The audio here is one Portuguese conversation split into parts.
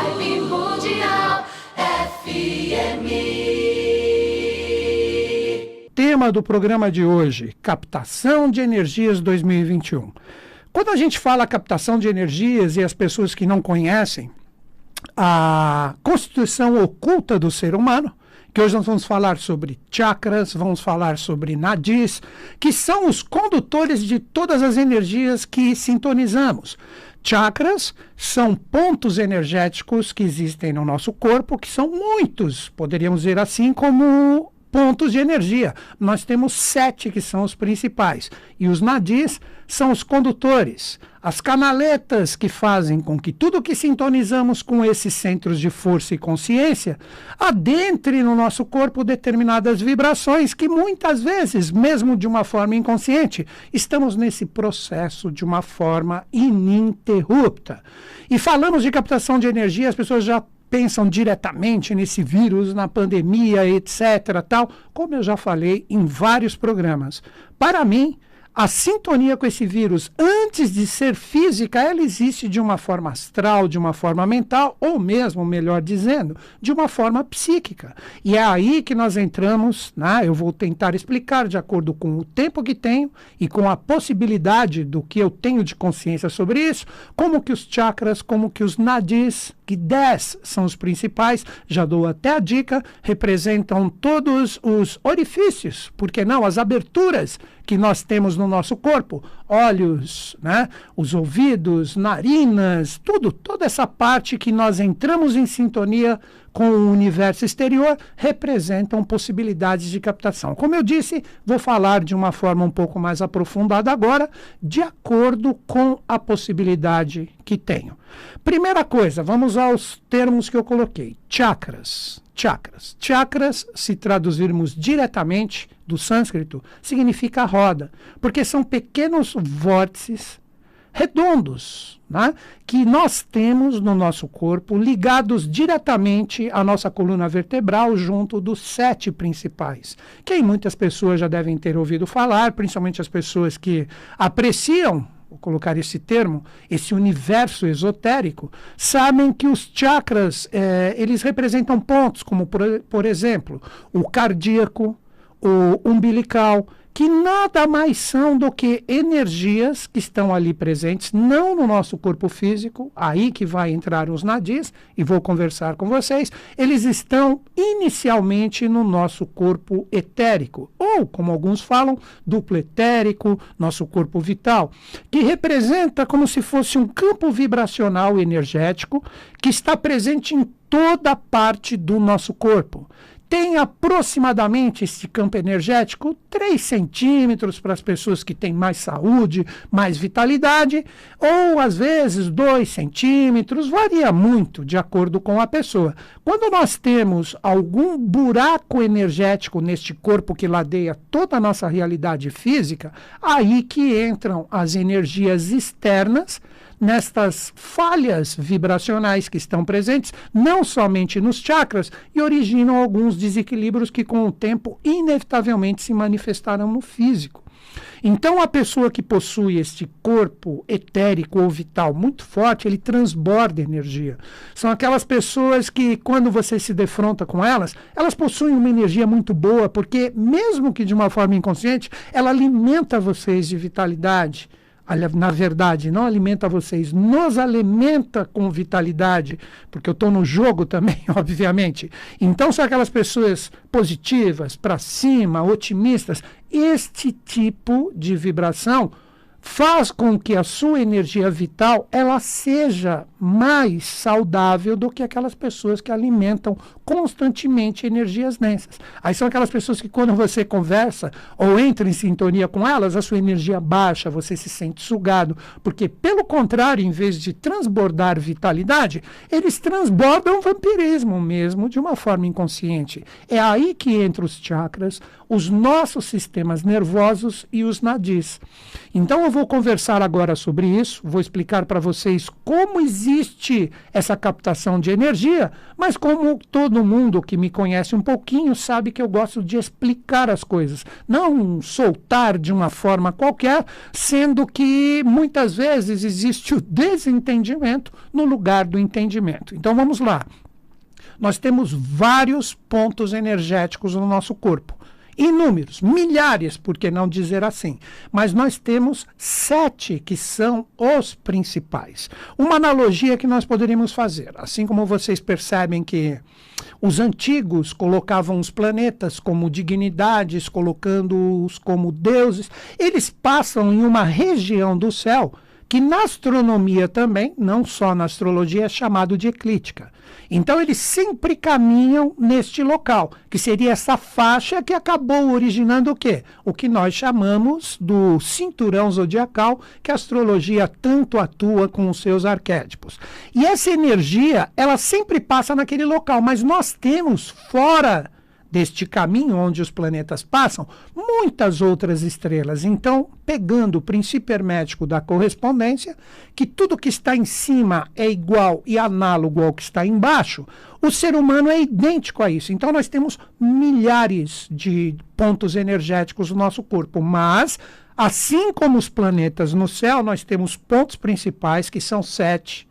Vibe Mundial FM. Tema do programa de hoje, captação de energias 2021. Quando a gente fala captação de energias e as pessoas que não conhecem a constituição oculta do ser humano, que hoje nós vamos falar sobre chakras, vamos falar sobre nadis, que são os condutores de todas as energias que sintonizamos. Chakras são pontos energéticos que existem no nosso corpo, que são muitos, poderíamos dizer assim, como pontos de energia. Nós temos 7 que são os principais. E os nadis são os condutores, as canaletas que fazem com que tudo que sintonizamos com esses centros de força e consciência adentre no nosso corpo determinadas vibrações que muitas vezes, mesmo de uma forma inconsciente, estamos nesse processo de uma forma ininterrupta. E falamos de captação de energia, as pessoas já pensam diretamente nesse vírus, na pandemia, etc., tal, como eu já falei em vários programas. Para mim, a sintonia com esse vírus, antes de ser física, ela existe de uma forma astral, de uma forma mental, ou mesmo, melhor dizendo, de uma forma psíquica. E é aí que nós entramos, né? Eu vou tentar explicar de acordo com o tempo que tenho e com a possibilidade do que eu tenho de consciência sobre isso, como que os chakras, como que os nadis, que 10 são os principais, já dou até a dica, representam todos os orifícios, por que não, as aberturas que nós temos no nosso corpo, olhos, né, os ouvidos, narinas, toda essa parte que nós entramos em sintonia com o universo exterior, representam possibilidades de captação. Como eu disse, vou falar de uma forma um pouco mais aprofundada agora, de acordo com a possibilidade que tenho. Primeira coisa, vamos aos termos que eu coloquei. Chakras. Chakras, se traduzirmos diretamente do sânscrito, significa roda, porque são pequenos vórtices redondos, né, que nós temos no nosso corpo, ligados diretamente à nossa coluna vertebral, junto dos 7 principais. Quem muitas pessoas já devem ter ouvido falar, principalmente as pessoas que apreciam, vou colocar esse termo, esse universo esotérico, sabem que os chakras, eles representam pontos, como por exemplo, o cardíaco, o umbilical, que nada mais são do que energias que estão ali presentes, não no nosso corpo físico, aí que vai entrar os nadis, e vou conversar com vocês, eles estão inicialmente no nosso corpo etérico, ou, como alguns falam, duplo etérico, nosso corpo vital, que representa como se fosse um campo vibracional energético que está presente em toda parte do nosso corpo. Tem aproximadamente esse campo energético 3 centímetros para as pessoas que têm mais saúde, mais vitalidade, ou às vezes 2 centímetros, varia muito de acordo com a pessoa. Quando nós temos algum buraco energético neste corpo que ladeia toda a nossa realidade física, aí que entram as energias externas, nestas falhas vibracionais que estão presentes, não somente nos chakras, e originam alguns desequilíbrios que com o tempo inevitavelmente se manifestarão no físico. Então a pessoa que possui este corpo etérico ou vital muito forte, ele transborda energia. São aquelas pessoas que quando você se defronta com elas, elas possuem uma energia muito boa, porque mesmo que de uma forma inconsciente, ela alimenta vocês de vitalidade. Na verdade, não alimenta vocês, nos alimenta com vitalidade, porque eu estou no jogo também, obviamente. Então, são aquelas pessoas positivas, para cima, otimistas. Este tipo de vibração faz com que a sua energia vital ela seja mais saudável do que aquelas pessoas que alimentam constantemente energias densas. Aí são aquelas pessoas que quando você conversa ou entra em sintonia com elas, a sua energia baixa, você se sente sugado, porque pelo contrário, em vez de transbordar vitalidade, eles transbordam vampirismo mesmo, de uma forma inconsciente. É aí que entram os chakras, os nossos sistemas nervosos e os nadis. Então eu vou conversar agora sobre isso, vou explicar para vocês como existe existe essa captação de energia, mas como todo mundo que me conhece um pouquinho sabe que eu gosto de explicar as coisas, não soltar de uma forma qualquer, sendo que muitas vezes existe o desentendimento no lugar do entendimento. Então vamos lá. Nós temos vários pontos energéticos no nosso corpo. Inúmeros, milhares, por que não dizer assim? Mas nós temos 7 que são os principais. Uma analogia que nós poderíamos fazer, assim como vocês percebem que os antigos colocavam os planetas como dignidades, colocando-os como deuses, eles passam em uma região do céu que na astronomia também, não só na astrologia, é chamado de eclíptica. Então eles sempre caminham neste local, que seria essa faixa que acabou originando o quê? O que nós chamamos do cinturão zodiacal, que a astrologia tanto atua com os seus arquétipos. E essa energia, ela sempre passa naquele local, mas nós temos fora deste caminho onde os planetas passam, muitas outras estrelas. Então, pegando o princípio hermético da correspondência, que tudo que está em cima é igual e análogo ao que está embaixo, o ser humano é idêntico a isso. Então, nós temos milhares de pontos energéticos no nosso corpo, mas, assim como os planetas no céu, nós temos pontos principais, que são 7.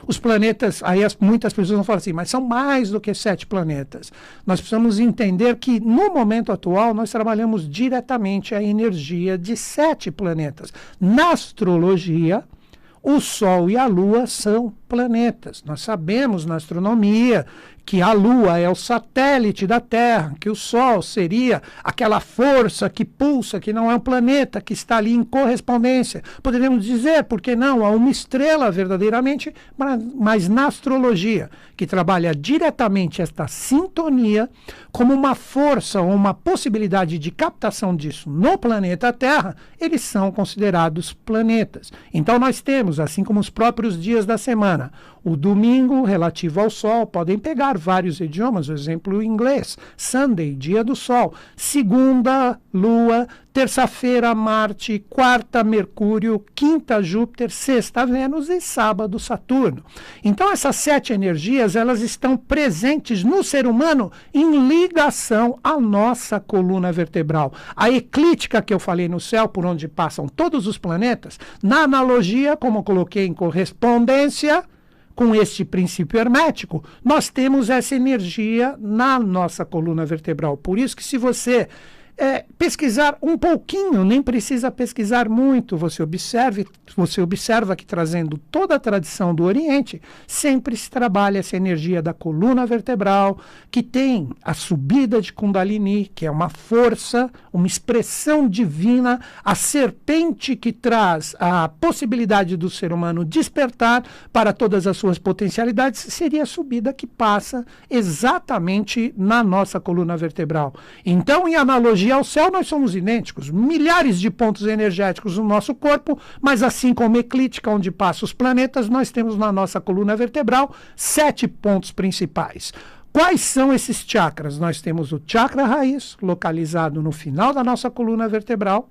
Os planetas, aí muitas pessoas vão falar assim, mas são mais do que 7 planetas. Nós precisamos entender que, no momento atual, nós trabalhamos diretamente a energia de 7 planetas. Na astrologia, o Sol e a Lua são planetas. Nós sabemos na astronomia que a Lua é o satélite da Terra, que o Sol seria aquela força que pulsa, que não é um planeta, que está ali em correspondência. Poderíamos dizer, por que não, a uma estrela verdadeiramente, mas na astrologia, que trabalha diretamente esta sintonia como uma força ou uma possibilidade de captação disso no planeta Terra, eles são considerados planetas. Então nós temos, assim como os próprios dias da semana, o domingo relativo ao Sol, podem pegar vários idiomas, por exemplo, o inglês, Sunday, dia do Sol, segunda, Lua, terça-feira, Marte, quarta, Mercúrio, quinta, Júpiter, sexta, Vênus e sábado, Saturno. Então essas 7 energias, elas estão presentes no ser humano em ligação à nossa coluna vertebral. A eclíptica que eu falei no céu, por onde passam todos os planetas, na analogia, como eu coloquei em correspondência, com este princípio hermético, nós temos essa energia na nossa coluna vertebral. Por isso que se você pesquisar um pouquinho, nem precisa pesquisar muito, você observa que trazendo toda a tradição do Oriente, sempre se trabalha essa energia da coluna vertebral, que tem a subida de Kundalini, que é uma força, uma expressão divina, a serpente que traz a possibilidade do ser humano despertar para todas as suas potencialidades, seria a subida que passa exatamente na nossa coluna vertebral. Então, em analogia ao céu, nós somos idênticos, milhares de pontos energéticos no nosso corpo, mas assim como eclíptica, onde passam os planetas, nós temos na nossa coluna vertebral 7 pontos principais. Quais são esses chakras? Nós temos o chakra raiz, localizado no final da nossa coluna vertebral,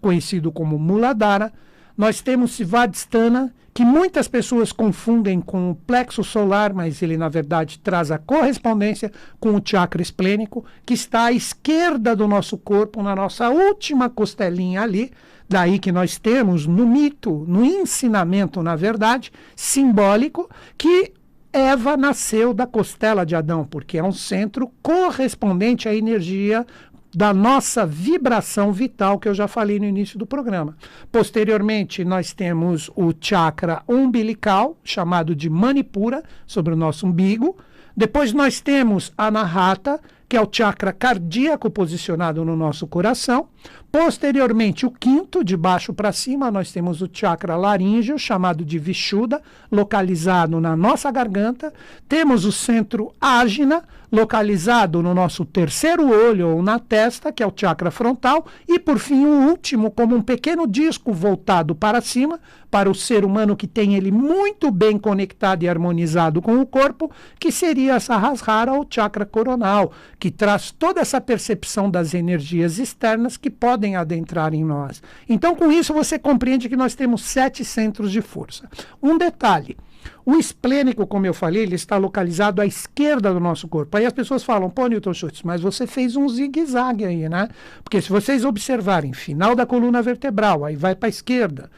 conhecido como Muladhara. Nós temos Svadhisthana, que muitas pessoas confundem com o plexo solar, mas ele, na verdade, traz a correspondência com o chakra esplênico, que está à esquerda do nosso corpo, na nossa última costelinha ali. Daí que nós temos no mito, no ensinamento, na verdade, simbólico, que Eva nasceu da costela de Adão, porque é um centro correspondente à energia da nossa vibração vital, que eu já falei no início do programa. Posteriormente, nós temos o chakra umbilical, chamado de Manipura, sobre o nosso umbigo. Depois nós temos a Anahata, que é o chakra cardíaco posicionado no nosso coração. Posteriormente, o quinto, de baixo para cima, nós temos o chakra laríngeo, chamado de Vishuddha, localizado na nossa garganta. Temos o centro ágina, localizado no nosso terceiro olho ou na testa, que é o chakra frontal. E, por fim, o último, como um pequeno disco voltado para cima, para o ser humano que tem ele muito bem conectado e harmonizado com o corpo, que seria a Sahasrara, ou chakra coronal, que traz toda essa percepção das energias externas que podem adentrar em nós. Então, com isso, você compreende que nós temos 7 centros de força. Um detalhe, O esplênico, como eu falei, ele está localizado à esquerda do nosso corpo. Aí as pessoas falam, pô, Newton Schultz, mas você fez um zigue-zague aí, né? Porque se vocês observarem, final da coluna vertebral, aí vai para a esquerda,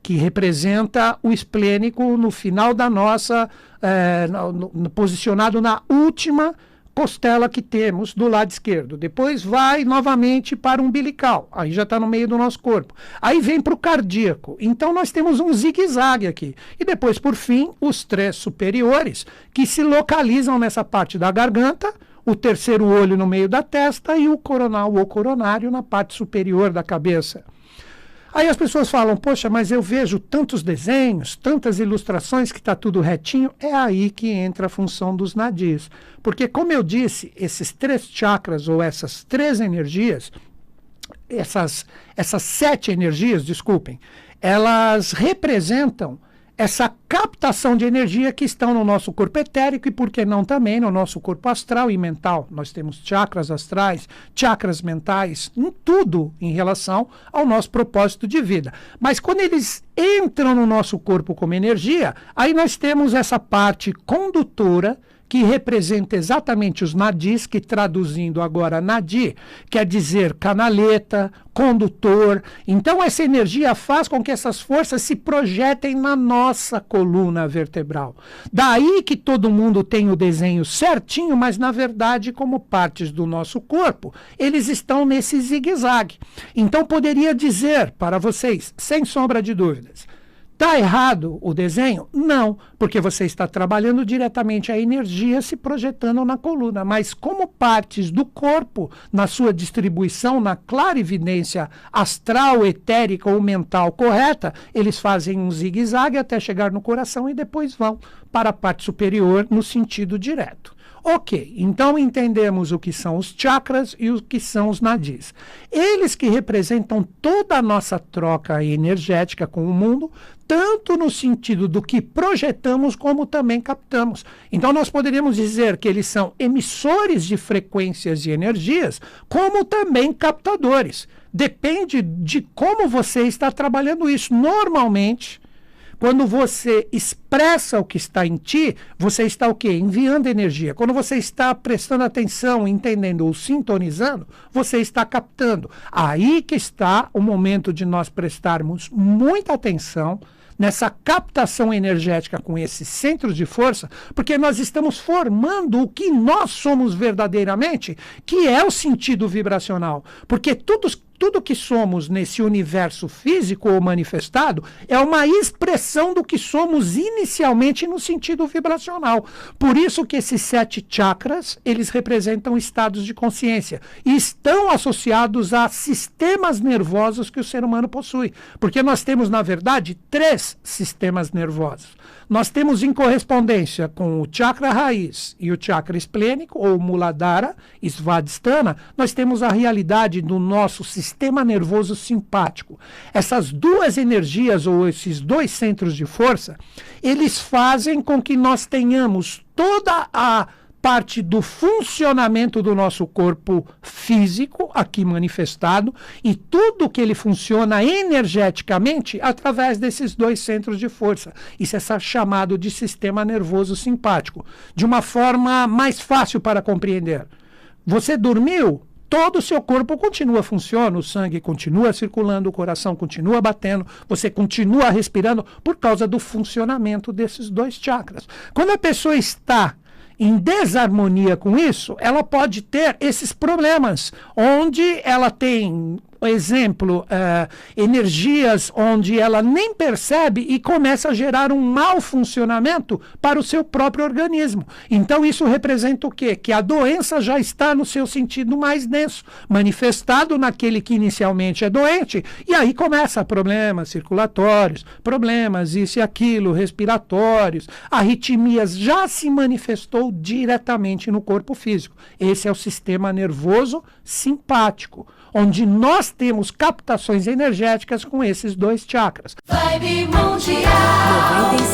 que representa o esplênico no final da nossa, posicionado na última costela que temos do lado esquerdo. Depois vai novamente para o umbilical, aí já está no meio do nosso corpo. Aí vem para o cardíaco. Então nós temos um zigue-zague aqui. E depois, por fim, os 3 superiores, que se localizam nessa parte da garganta, o terceiro olho no meio da testa e o coronal ou coronário na parte superior da cabeça. Aí as pessoas falam, poxa, mas eu vejo tantos desenhos, tantas ilustrações que está tudo retinho. É aí que entra a função dos nadis. Porque, como eu disse, esses 3 chakras, ou essas 3 energias, essas 7 energias, desculpem, elas representam essa captação de energia que estão no nosso corpo etérico e, por que não, também no nosso corpo astral e mental. Nós temos chakras astrais, chakras mentais, em tudo em relação ao nosso propósito de vida. Mas quando eles entram no nosso corpo como energia, aí nós temos essa parte condutora que representa exatamente os nadis, que traduzindo agora nadi, quer dizer canaleta, condutor. Então essa energia faz com que essas forças se projetem na nossa coluna vertebral. Daí que todo mundo tem o desenho certinho, mas na verdade, como partes do nosso corpo, eles estão nesse zigue-zague. Então poderia dizer para vocês, sem sombra de dúvidas, está errado o desenho? Não, porque você está trabalhando diretamente a energia se projetando na coluna, mas como partes do corpo, na sua distribuição, na clarividência astral, etérica ou mental correta, eles fazem um zigue-zague até chegar no coração e depois vão para a parte superior no sentido direto. Ok, então entendemos o que são os chakras e o que são os nadis. Eles que representam toda a nossa troca energética com o mundo, tanto no sentido do que projetamos como também captamos. Então nós poderíamos dizer que eles são emissores de frequências e energias, como também captadores. Depende de como você está trabalhando isso. Normalmente, quando você expressa o que está em ti, você está o quê? Enviando energia. Quando você está prestando atenção, entendendo ou sintonizando, você está captando. Aí que está o momento de nós prestarmos muita atenção nessa captação energética com esses centros de força, porque nós estamos formando o que nós somos verdadeiramente, que é o sentido vibracional. Porque tudo que somos nesse universo físico ou manifestado é uma expressão do que somos inicialmente no sentido vibracional. Por isso que esses 7 chakras, eles representam estados de consciência e estão associados a sistemas nervosos que o ser humano possui. Porque nós temos, na verdade, 3 sistemas nervosos. Nós temos em correspondência com o chakra raiz e o chakra esplênico, ou Muladhara, Svadhisthana, nós temos a realidade do nosso sistema nervoso simpático. Essas 2 energias, ou esses 2 centros de força, eles fazem com que nós tenhamos toda a parte do funcionamento do nosso corpo físico, aqui manifestado, e tudo que ele funciona energeticamente através desses 2 centros de força. Isso é chamado de sistema nervoso simpático. De uma forma mais fácil para compreender. Você dormiu? Todo o seu corpo continua funcionando, o sangue continua circulando, o coração continua batendo, você continua respirando por causa do funcionamento desses 2 chakras. Quando a pessoa está em desarmonia com isso, ela pode ter esses problemas, onde ela tem, por exemplo, energias onde ela nem percebe e começa a gerar um mau funcionamento para o seu próprio organismo. Então isso representa o quê? Que a doença já está no seu sentido mais denso, manifestado naquele que inicialmente é doente, e aí começa problemas circulatórios, problemas isso e aquilo, respiratórios, arritmias, já se manifestou diretamente no corpo físico. Esse é o sistema nervoso simpático, onde nós temos captações energéticas com esses 2 chakras. Vibe Mundial.